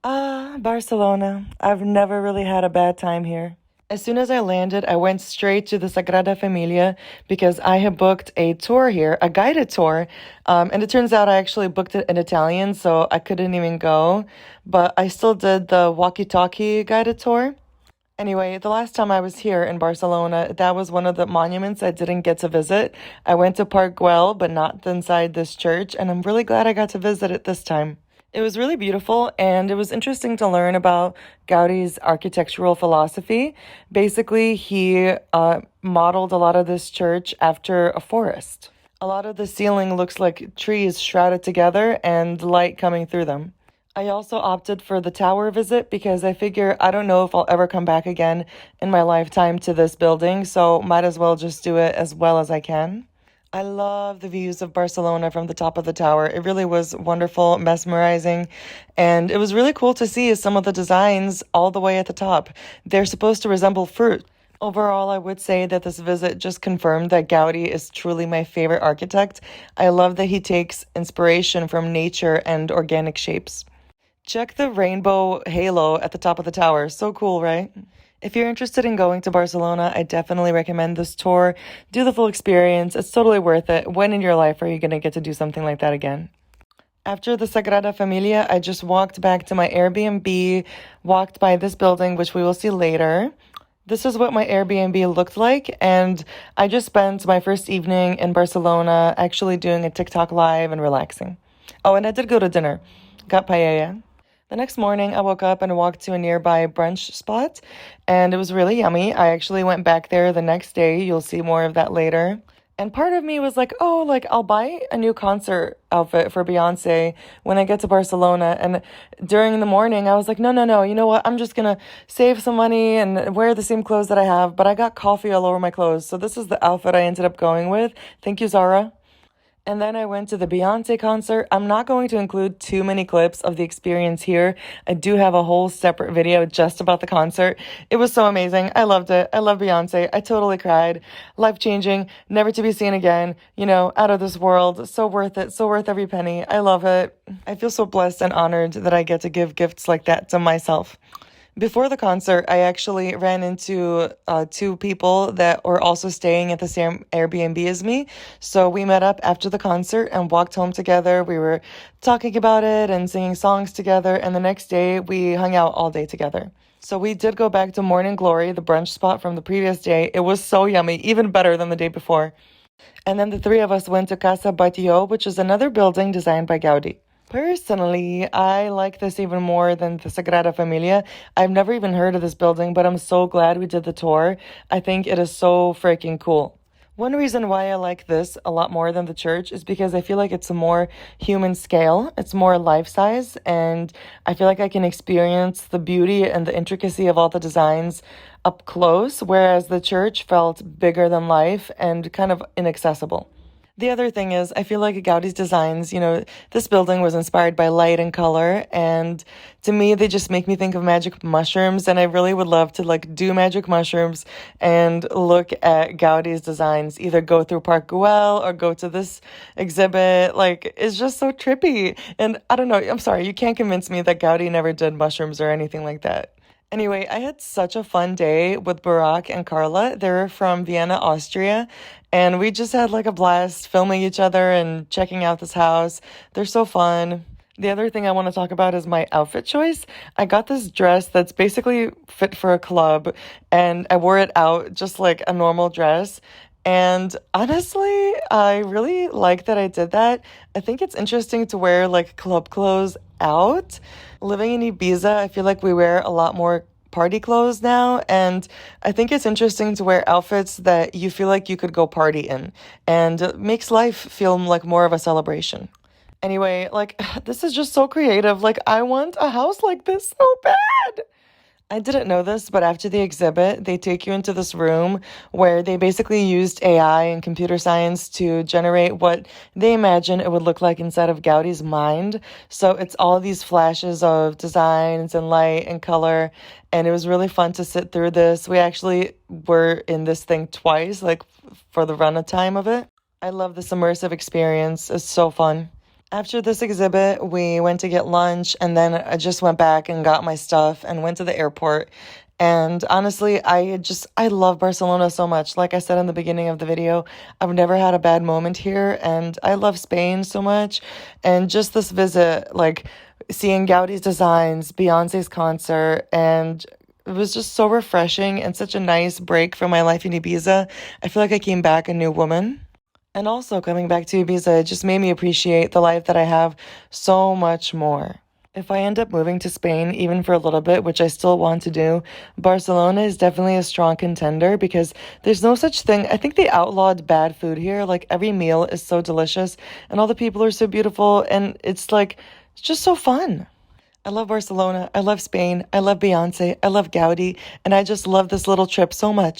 Barcelona. I've never really had a bad time here. As soon as I landed, I went straight to the Sagrada Familia because I had booked a tour here, a guided tour. And it turns out I actually booked it in Italian, so I couldn't even go. But I still did the walkie-talkie guided tour. Anyway, the last time I was here in Barcelona, that was one of the monuments I didn't get to visit. I went to Park Güell, but not inside this church, and I'm really glad I got to visit it this time. It was really beautiful, and it was interesting to learn about Gaudi's architectural philosophy. Basically, he modeled a lot of this church after a forest. A lot of the ceiling looks like trees shrouded together and light coming through them. I also opted for the tower visit because I figure I don't know if I'll ever come back again in my lifetime to this building, so might as well just do it as well as I can. I love the views of Barcelona from the top of the tower. It really was wonderful, mesmerizing, and it was really cool to see some of the designs all the way at the top. They're supposed to resemble fruit. Overall, I would say that this visit just confirmed that Gaudi is truly my favorite architect. I love that he takes inspiration from nature and organic shapes. Check the rainbow halo at the top of the tower. So cool, right? If you're interested in going to Barcelona, I definitely recommend this tour. Do the full experience. It's totally worth it. When in your life are you going to get to do something like that again? After the Sagrada Familia, I just walked back to my Airbnb, walked by this building, which we will see later. This is what my Airbnb looked like, and I just spent my first evening in Barcelona actually doing a TikTok live and relaxing. Oh, and I did go to dinner. Got paella. The next morning, I woke up and walked to a nearby brunch spot, and it was really yummy. I actually went back there the next day. You'll see more of that later. And part of me was like, oh, like I'll buy a new concert outfit for Beyoncé when I get to Barcelona. And during the morning, I was like, no, no, no. You know what? I'm just gonna save some money and wear the same clothes that I have. But I got coffee all over my clothes. So this is the outfit I ended up going with. Thank you, Zara. And then I went to the Beyoncé concert. I'm not going to include too many clips of the experience here. I do have a whole separate video just about the concert. It was so amazing. I loved it. I love Beyoncé. I totally cried. Life-changing, never to be seen again, out of this world. So worth it. So worth every penny. I love it. I feel so blessed and honored that I get to give gifts like that to myself. Before the concert, I actually ran into two people that were also staying at the same Airbnb as me. So we met up after the concert and walked home together. We were talking about it and singing songs together. And the next day, we hung out all day together. So we did go back to Morning Glory, the brunch spot from the previous day. It was so yummy, even better than the day before. And then the three of us went to Casa Batlló, which is another building designed by Gaudi. Personally, I like this even more than the Sagrada Familia. I've never even heard of this building, but I'm so glad we did the tour. I think it is so freaking cool. One reason why I like this a lot more than the church is because I feel like it's a more human scale. It's more life size, and I feel like I can experience the beauty and the intricacy of all the designs up close, whereas the church felt bigger than life and kind of inaccessible. The other thing is, I feel like Gaudi's designs, this building was inspired by light and color, and to me, they just make me think of magic mushrooms, and I really would love to do magic mushrooms and look at Gaudi's designs, either go through Park Güell or go to this exhibit. It's just so trippy, and I don't know, I'm sorry, you can't convince me that Gaudi never did mushrooms or anything like that. Anyway, I had such a fun day with Barack and Carla. They're from Vienna, Austria, and we just had a blast filming each other and checking out this house. They're so fun. The other thing I want to talk about is my outfit choice. I got this dress that's basically fit for a club, and I wore it out just like a normal dress. And honestly, I really like that I did that. I think it's interesting to wear club clothes out. Living in Ibiza, I feel like we wear a lot more party clothes now, and I think it's interesting to wear outfits that you feel like you could go party in, and it makes life feel like more of a celebration. Anyway, this is just so creative. I want a house like this so bad. I didn't know this, but after the exhibit, they take you into this room where they basically used AI and computer science to generate what they imagine it would look like inside of Gaudi's mind. So it's all these flashes of designs and light and color, and it was really fun to sit through this. We actually were in this thing twice, for the run of time of it. I love this immersive experience. It's so fun. After this exhibit, we went to get lunch, and then I just went back and got my stuff and went to the airport. And honestly, I love Barcelona so much. Like I said in the beginning of the video, I've never had a bad moment here, and I love Spain so much. And just this visit, like seeing Gaudi's designs, Beyonce's concert, and it was just so refreshing and such a nice break from my life in Ibiza. I feel like I came back a new woman. And also, coming back to Ibiza, it just made me appreciate the life that I have so much more. If I end up moving to Spain, even for a little bit, which I still want to do, Barcelona is definitely a strong contender because there's no such thing. I think they outlawed bad food here. Like, every meal is so delicious, and all the people are so beautiful, and it's just so fun. I love Barcelona. I love Spain. I love Beyonce. I love Gaudi, and I just love this little trip so much.